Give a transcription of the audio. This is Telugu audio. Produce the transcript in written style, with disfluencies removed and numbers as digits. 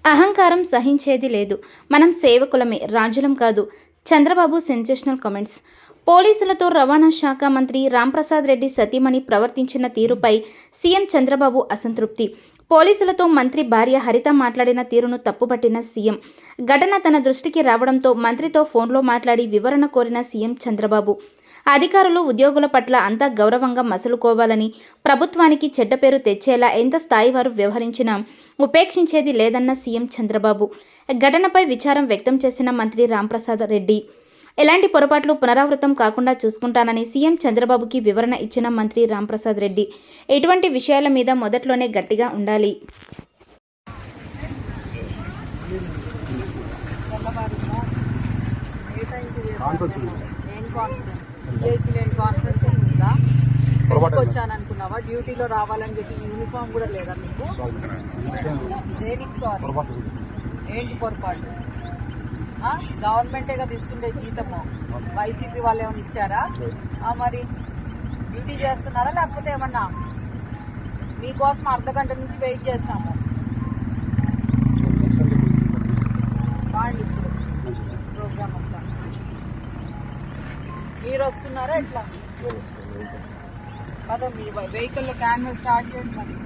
అహంకారం సహించేది లేదు. మనం సేవకులమే, రాజులం కాదు. Chandrababu sensational comments. పోలీసులతో రవాణా శాఖ మంత్రి రాంప్రసాద్ రెడ్డి సతీమణి ప్రవర్తించిన తీరుపై సీఎం చంద్రబాబు అసంతృప్తి. పోలీసులతో మంత్రి భార్య హరిత మాట్లాడిన తీరును తప్పుపట్టిన సీఎం. ఘటన తన దృష్టికి రావడంతో మంత్రితో ఫోన్లో మాట్లాడి వివరణ కోరిన సీఎం చంద్రబాబు. అధికారులు, ఉద్యోగుల పట్ల అంతా గౌరవంగా మసలుకోవాలని, ప్రభుత్వానికి చెడ్డ పేరు తెచ్చేలా ఎంత స్థాయి వారు వ్యవహరించినా ఉపేక్షించేది లేదన్న సీఎం చంద్రబాబు. ఘటనపై విచారం వ్యక్తం చేసిన మంత్రి రాంప్రసాద్ రెడ్డి ఎలాంటి పొరపాట్లు పునరావృతం కాకుండా చూసుకుంటానని సీఎం చంద్రబాబుకి వివరణ ఇచ్చిన మంత్రి రాంప్రసాద్ రెడ్డి ఇటువంటి విషయాల మీద మొదట్లోనే గట్టిగా ఉండాలి. వచ్చాను అనుకున్నావా? డ్యూటీలో రావాలని చెప్పి యూనిఫామ్ కూడా లేదా మీకు? దేనికి సారీ? ఏంటి పొరపాటు? గవర్నమెంటే కదా ఇస్తుండే జీతము, వైసీపీ వాళ్ళు ఏమైనా ఇచ్చారా? మరి డ్యూటీ చేస్తున్నారా లేకపోతే ఏమన్నా? మీకోసం అర్ధగంట నుంచి వెయిట్ చేస్తాము. బాగుంది ఇప్పుడు ప్రోగ్రామ్ అంతా. మీరు వస్తున్నారా ఎట్లా? కదా మీ వెహికల్లో క్యాన్వస్ స్టార్ట్ చేయండి.